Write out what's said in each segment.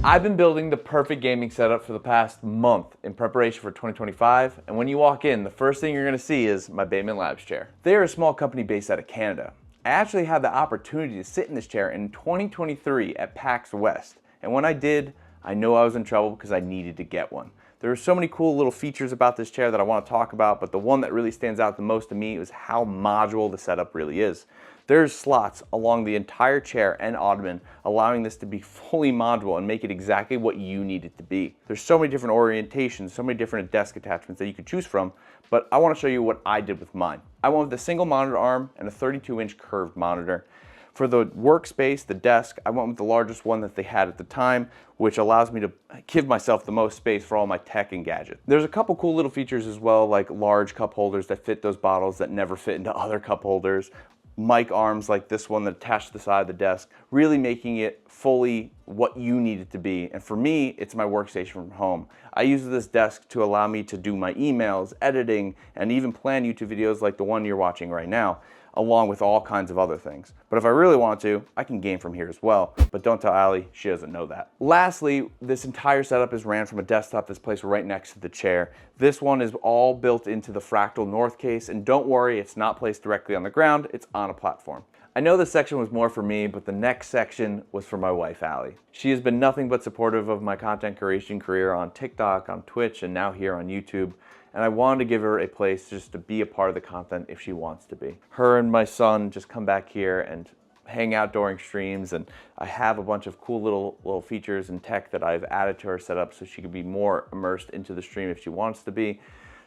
I've been building the perfect gaming setup for the past month in preparation for 2025, and when you walk in, the first thing you're going to see is my Bateman Labs chair. They are a small company based out of Canada. I actually had the opportunity to sit in this chair in 2023 at PAX West, and when I did, I knew I was in trouble because I needed to get one. There are so many cool little features about this chair that I want to talk about, but the one that really stands out the most to me is how modular the setup really is. There's slots along the entire chair and ottoman, allowing this to be fully modular and make it exactly what you need it to be. There's so many different orientations, so many different desk attachments that you could choose from, but I want to show you what I did with mine. I went with a single monitor arm and a 32-inch curved monitor. For the workspace, the desk, I went with the largest one that they had at the time, which allows me to give myself the most space for all my tech and gadgets. There's a couple cool little features as well, like large cup holders that fit those bottles that never fit into other cup holders, mic arms like this one that attach to the side of the desk, really making it fully what you need it to be. And for me, it's my workstation from home. I use this desk to allow me to do my emails, editing, and even plan YouTube videos like the one you're watching right now, along with all kinds of other things. But if I really want to, I can game from here as well. But don't tell Allie, she doesn't know that. Lastly, this entire setup is ran from a desktop that's placed right next to the chair. This one is all built into the Fractal North case, and don't worry, it's not placed directly on the ground, it's on a platform. I know this section was more for me, but the next section was for my wife, Allie. She has been nothing but supportive of my content creation career on TikTok, on Twitch, and now here on YouTube. And I wanted to give her a place just to be a part of the content if she wants to be. Her and my son just come back here and hang out during streams, and I have a bunch of cool little features and tech that I've added to her setup so she can be more immersed into the stream if she wants to be.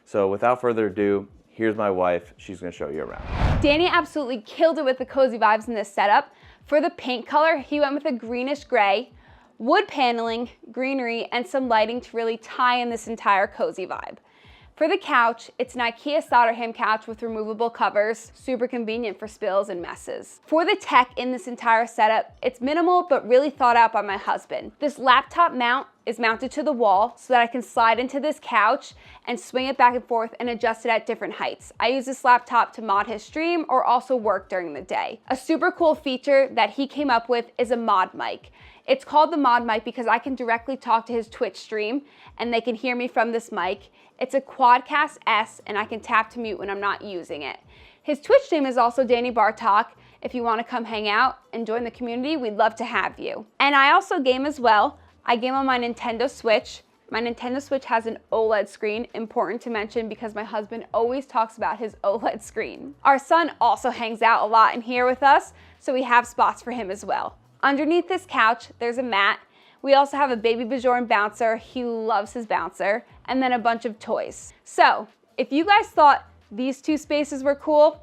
So without further ado, here's my wife. She's gonna show you around. Danny absolutely killed it with the cozy vibes in this setup. For the paint color, he went with a greenish gray, wood paneling, greenery, and some lighting to really tie in this entire cozy vibe. For the couch, it's an IKEA Solderham couch with removable covers, super convenient for spills and messes. For the tech in this entire setup, it's minimal but really thought out by my husband. This laptop mount is mounted to the wall so that I can slide into this couch and swing it back and forth and adjust it at different heights. I use this laptop to mod his stream or also work during the day. A super cool feature that he came up with is a mod mic. It's called the mod mic because I can directly talk to his Twitch stream and they can hear me from this mic. It's a Quadcast S and I can tap to mute when I'm not using it. His Twitch name is also Danny Bartok. If you want to come hang out and join the community, we'd love to have you. And I also game as well. I game on my Nintendo Switch. My Nintendo Switch has an OLED screen, important to mention because my husband always talks about his OLED screen. Our son also hangs out a lot in here with us, so we have spots for him as well. Underneath this couch, there's a mat. We also have a baby Bajorn bouncer. He loves his bouncer. And then a bunch of toys. So, if you guys thought these two spaces were cool,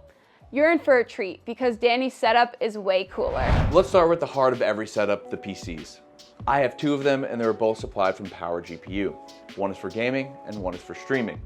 you're in for a treat because Danny's setup is way cooler. Let's start with the heart of every setup, the PCs. I have two of them and they're both supplied from PowerGPU. One is for gaming and one is for streaming.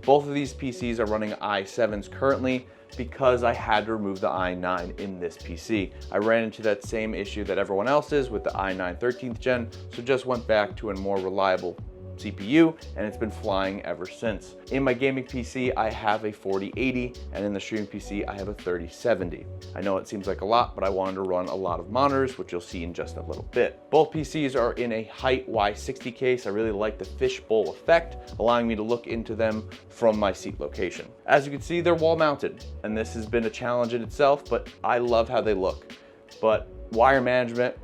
Both of these PCs are running i7s currently because I had to remove the i9 in this PC. I ran into that same issue that everyone else is with the i9 13th gen, so just went back to a more reliable CPU, and it's been flying ever since. In my gaming PC, I have a 4080, and in the streaming PC, I have a 3070. I know it seems like a lot, but I wanted to run a lot of monitors, which you'll see in just a little bit. Both PCs are in a height Y60 case. I really like the fishbowl effect, allowing me to look into them from my seat location. As you can see, they're wall mounted, and this has been a challenge in itself, but I love how they look. But wire management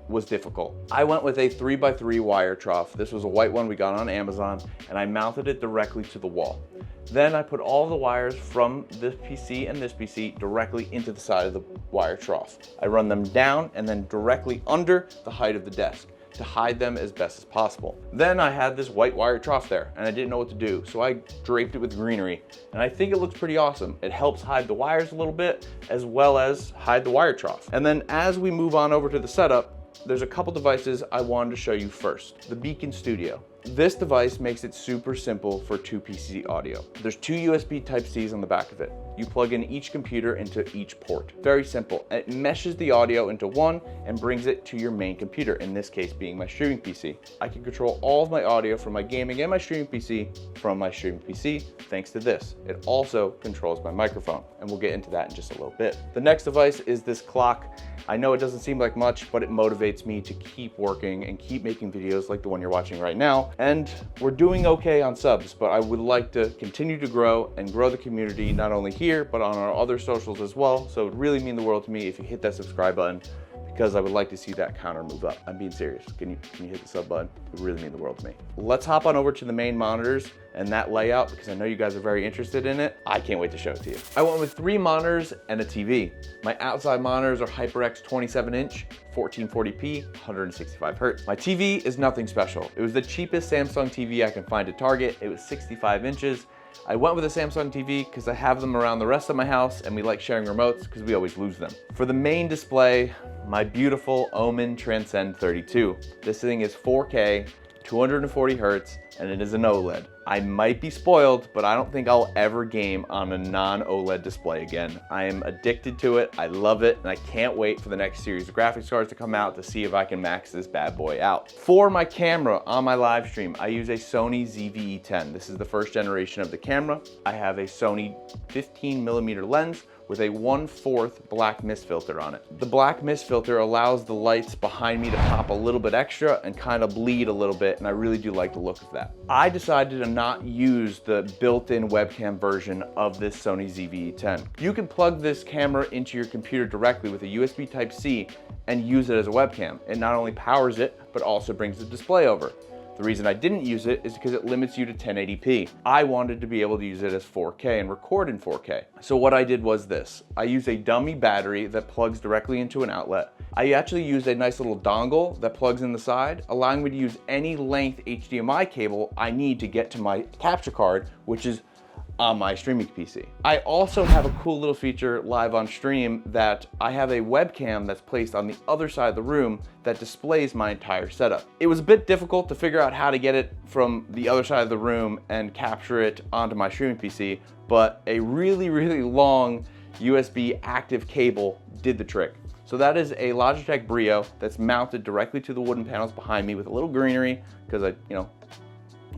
was difficult. I went with a 3x3 wire trough. This was a white one we got on Amazon, and I mounted it directly to the wall. Then I put all the wires from this PC and this PC directly into the side of the wire trough. I run them down and then directly under the height of the desk to hide them as best as possible. Then I had this white wire trough there and I didn't know what to do, so I draped it with greenery, and I think it looks pretty awesome. It helps hide the wires a little bit as well as hide the wire trough. And then as we move on over to the setup, there's a couple devices I wanted to show you first. The Beacon Studio. This device makes it super simple for 2PC audio. There's two USB Type-Cs on the back of it. You plug in each computer into each port. Very simple. It meshes the audio into one and brings it to your main computer, in this case being my streaming PC. I can control all of my audio from my gaming and my streaming PC from my streaming PC thanks to this. It also controls my microphone, and we'll get into that in just a little bit. The next device is this clock. I know it doesn't seem like much, but it motivates me to keep working and keep making videos like the one you're watching right now. And we're doing okay on subs, but I would like to continue to grow and grow the community, not only here, but on our other socials as well. So it would really mean the world to me if you hit that subscribe button, because I would like to see that counter move up. I'm being serious. Can you hit the sub button? It would really mean the world to me. Let's hop on over to the main monitors and that layout, because I know you guys are very interested in it. I can't wait to show it to you. I went with 3 monitors and a TV. My outside monitors are HyperX 27-inch, 1440p, 165 hertz. My TV is nothing special. It was the cheapest Samsung TV I can find at Target. It was 65 inches. I went with a Samsung TV because I have them around the rest of my house and we like sharing remotes because we always lose them. For the main display, my beautiful Omen Transcend 32. This thing is 4K, 240 hertz, and it is an OLED. I might be spoiled, but I don't think I'll ever game on a non-OLED display again. I am addicted to it, I love it, and I can't wait for the next series of graphics cards to come out to see if I can max this bad boy out. For my camera on my live stream, I use a Sony ZV-E10. This is the first generation of the camera. I have a Sony 15mm lens with a 1/4 black mist filter on it. The black mist filter allows the lights behind me to pop a little bit extra and kind of bleed a little bit, and I really do like the look of that. I decided to not use the built-in webcam version of this Sony ZV-E10. You can plug this camera into your computer directly with a USB Type-C and use it as a webcam. It not only powers it, but also brings the display over. The reason I didn't use it is because it limits you to 1080p. I wanted to be able to use it as 4K and record in 4K. So what I did was this. I used a dummy battery that plugs directly into an outlet. I actually used a nice little dongle that plugs in the side, allowing me to use any length HDMI cable I need to get to my capture card, which is on my streaming PC. I also have a cool little feature live on stream that I have a webcam that's placed on the other side of the room that displays my entire setup. It was a bit difficult to figure out how to get it from the other side of the room and capture it onto my streaming PC, but a really, really long USB active cable did the trick. So that is a Logitech Brio that's mounted directly to the wooden panels behind me with a little greenery, because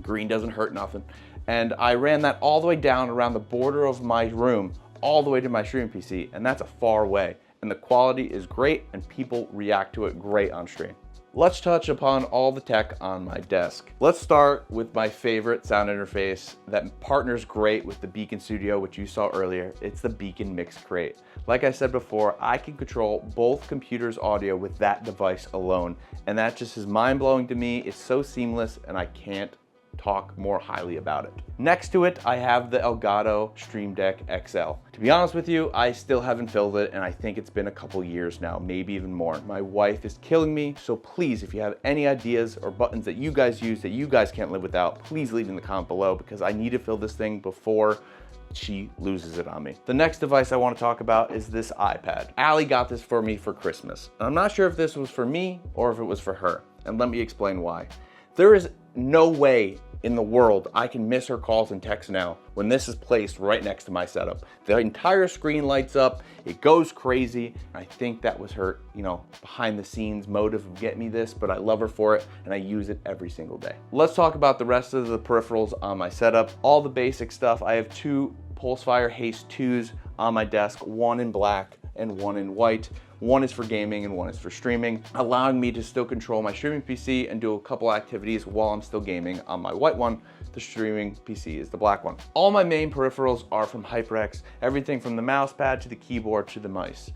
green doesn't hurt nothing. And I ran that all the way down around the border of my room, all the way to my streaming PC, and that's a far way. And the quality is great, and people react to it great on stream. Let's touch upon all the tech on my desk. Let's start with my favorite sound interface that partners great with the Beacon Studio, which you saw earlier. It's the Beacon Mix Crate. Like I said before, I can control both computers' audio with that device alone, and that just is mind-blowing to me. It's so seamless, and I can't talk more highly about it. Next to it, I have the Elgato Stream Deck XL. To be honest with you, I still haven't filled it, and I think it's been a couple years now, maybe even more. My wife is killing me, so please, if you have any ideas or buttons that you guys use that you guys can't live without, please leave in the comment below, because I need to fill this thing before she loses it on me. The next device I want to talk about is this iPad. Allie got this for me for Christmas. I'm not sure if this was for me or if it was for her, and let me explain why. There is no way in the world I can miss her calls and texts now when this is placed right next to my setup. The entire screen lights up, it goes crazy. I think that was her, behind the scenes motive of getting me this, but I love her for it and I use it every single day. Let's talk about the rest of the peripherals on my setup. All the basic stuff. I have 2 Pulsefire Haste 2s on my desk, one in black and one in white. One is for gaming and one is for streaming, allowing me to still control my streaming PC and do a couple activities while I'm still gaming on my white one. The streaming PC is the black one. All my main peripherals are from HyperX, everything from the mouse pad to the keyboard to the mice.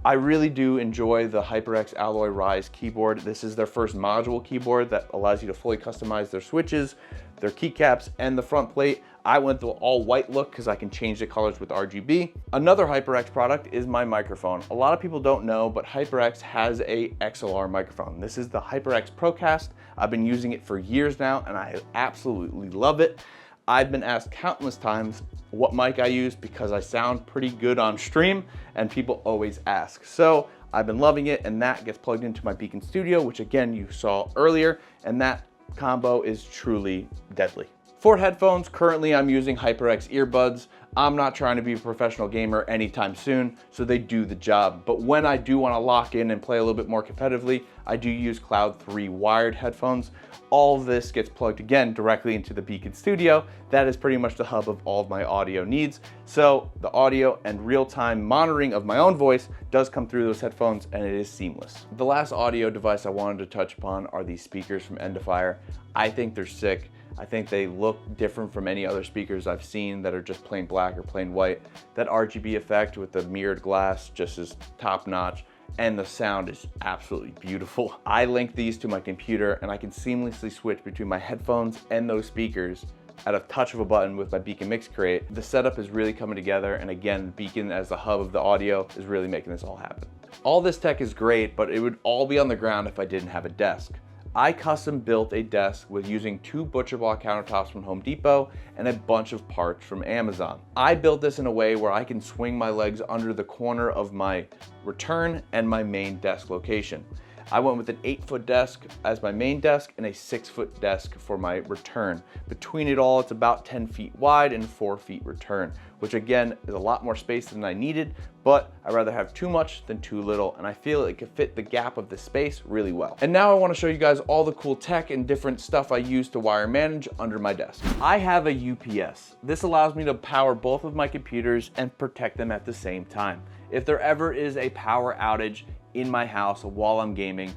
I really do enjoy the HyperX Alloy Rise keyboard. This is their first module keyboard that allows you to fully customize their switches, their keycaps, and the front plate. I went the all white look because I can change the colors with RGB. Another HyperX product is my microphone. A lot of people don't know, but HyperX has a XLR microphone. This is the HyperX Procast. I've been using it for years now and I absolutely love it. I've been asked countless times what mic I use because I sound pretty good on stream and people always ask. So I've been loving it, and that gets plugged into my Beacon Studio, which again you saw earlier, and that combo is truly deadly. For headphones, currently I'm using HyperX earbuds. I'm not trying to be a professional gamer anytime soon, so they do the job. But when I do want to lock in and play a little bit more competitively, I do use Cloud 3 wired headphones. All of this gets plugged again directly into the Beacon Studio. That is pretty much the hub of all of my audio needs. So the audio and real-time monitoring of my own voice does come through those headphones, and it is seamless. The last audio device I wanted to touch upon are these speakers from Endfire. I think they're sick. I think they look different from any other speakers I've seen that are just plain black or plain white. That RGB effect with the mirrored glass just is top notch, and the sound is absolutely beautiful. I link these to my computer and I can seamlessly switch between my headphones and those speakers at a touch of a button with my Beacon Mix Crate. The setup is really coming together, and again, Beacon as the hub of the audio is really making this all happen. All this tech is great, but it would all be on the ground if I didn't have a desk. I custom built a desk with using 2 butcher block countertops from Home Depot and a bunch of parts from Amazon. I built this in a way where I can swing my legs under the corner of my return and my main desk location. I went with an 8-foot desk as my main desk and a 6-foot desk for my return. Between it all, it's about 10 feet wide and 4 feet return, which again is a lot more space than I needed, but I'd rather have too much than too little, and I feel it could fit the gap of the space really well. And now I want to show you guys all the cool tech and different stuff I use to wire manage under my desk. I have a UPS. This allows me to power both of my computers and protect them at the same time. If there ever is a power outage in my house while I'm gaming,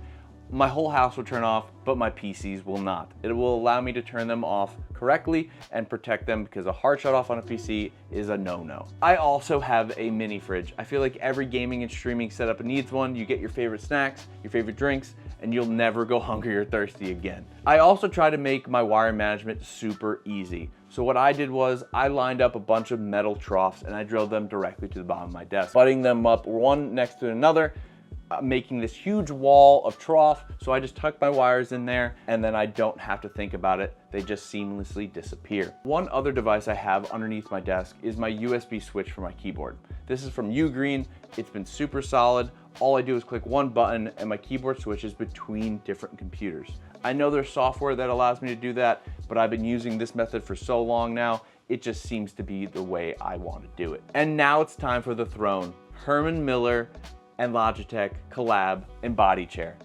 my whole house will turn off, but my PCs will not. It will allow me to turn them off correctly and protect them, because a hard shut off on a PC is a no-no. I also have a mini fridge. I feel like every gaming and streaming setup needs one. You get your favorite snacks, your favorite drinks, and you'll never go hungry or thirsty again. I also try to make my wire management super easy. So what I did was I lined up a bunch of metal troughs and I drilled them directly to the bottom of my desk, butting them up one next to another, making this huge wall of trough. So I just tuck my wires in there and then I don't have to think about it. They just seamlessly disappear. One other device I have underneath my desk is my USB switch for my keyboard. This is from Ugreen. It's been super solid. All I do is click one button and my keyboard switches between different computers. I know there's software that allows me to do that, but I've been using this method for so long now, it just seems to be the way I want to do it. And now it's time for the throne. Herman Miller and Logitech collab and body chair.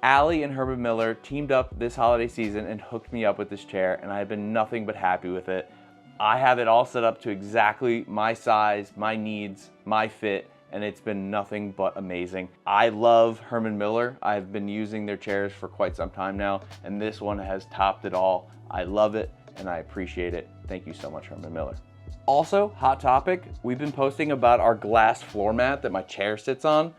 Allie and Herman Miller teamed up this holiday season and hooked me up with this chair, and I've been nothing but happy with it. I have it all set up to exactly my size, my needs, my fit, and it's been nothing but amazing. I love Herman Miller. I've been using their chairs for quite some time now, and this one has topped it all. I love it and I appreciate it. Thank you so much, Herman Miller. Also, hot topic, we've been posting about our glass floor mat that my chair sits on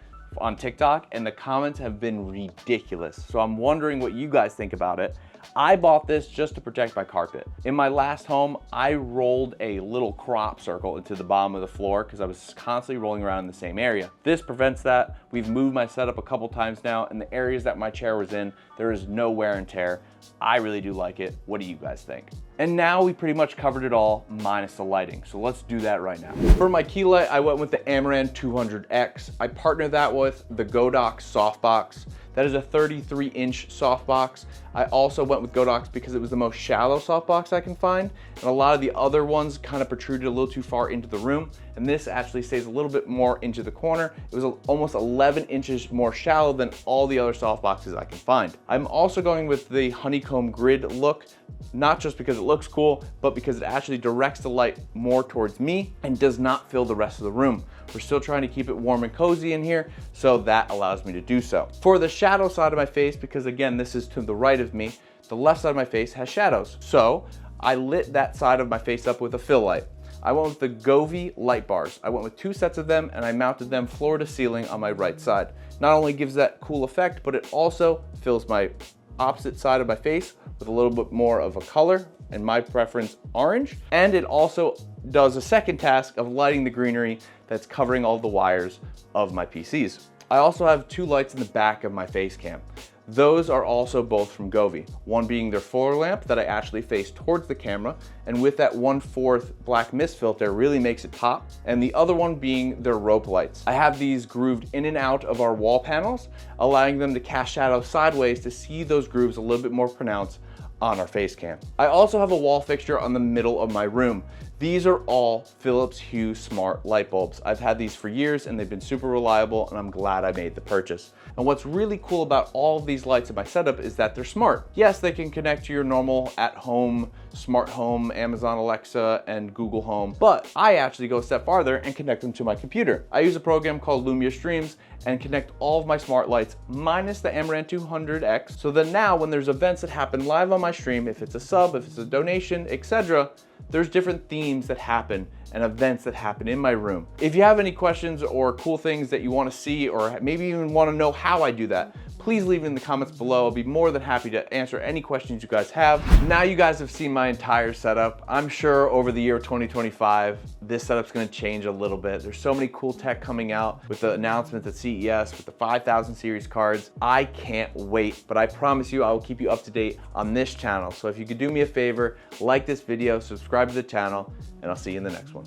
TikTok, and the comments have been ridiculous. So I'm wondering what you guys think about it. I bought this just to protect my carpet. In my last home, I rolled a little crop circle into the bottom of the floor because I was constantly rolling around in the same area. This prevents that. We've moved my setup a couple times now, and the areas that my chair was in, there is no wear and tear. I really do like it. What do you guys think? And now we pretty much covered it all minus the lighting. So let's do that right now. For my key light, I went with the Amaran 200X. I partnered that with the Godox softbox. That is a 33-inch softbox. I also went with Godox because it was the most shallow softbox I can find, and a lot of the other ones kind of protruded a little too far into the room, and this actually stays a little bit more into the corner. It was almost 11 inches more shallow than all the other softboxes I can find. I'm also going with the honeycomb grid look, not just because it looks cool, but because it actually directs the light more towards me and does not fill the rest of the room. We're still trying to keep it warm and cozy in here, so that allows me to do so. For the shadow side of my face, because again, this is to the right of me, the left side of my face has shadows. So I lit that side of my face up with a fill light. I went with the Govee light bars. I went with 2 sets of them and I mounted them floor to ceiling on my right side. Not only gives that cool effect, but it also fills my opposite side of my face with a little bit more of a color, and my preference orange. And it also does a second task of lighting the greenery that's covering all the wires of my PCs. I also have 2 lights in the back of my face cam. Those are also both from Govee, one being their floor lamp that I actually face towards the camera, and with that 1/4 black mist filter really makes it pop, and the other one being their rope lights. I have these grooved in and out of our wall panels, allowing them to cast shadows sideways to see those grooves a little bit more pronounced on our face cam. I also have a wall fixture on the middle of my room. These are all Philips Hue smart light bulbs. I've had these for years and they've been super reliable, and I'm glad I made the purchase. And what's really cool about all of these lights in my setup is that they're smart. Yes, they can connect to your normal at-home, smart home, Amazon Alexa, and Google Home, but I actually go a step farther and connect them to my computer. I use a program called Lumia Streams and connect all of my smart lights minus the Amaran 200X. So then now when there's events that happen live on my stream, if it's a sub, if it's a donation, etc., there's different themes that happen and events that happen in my room. If you have any questions or cool things that you want to see, or maybe even want to know how I do that, please leave it in the comments below. I'll be more than happy to answer any questions you guys have. Now you guys have seen my entire setup. I'm sure over the year 2025, this setup's gonna change a little bit. There's so many cool tech coming out with the announcements at CES, with the 5000 series cards. I can't wait, but I promise you I will keep you up to date on this channel. So if you could do me a favor, like this video, subscribe to the channel, and I'll see you in the next one.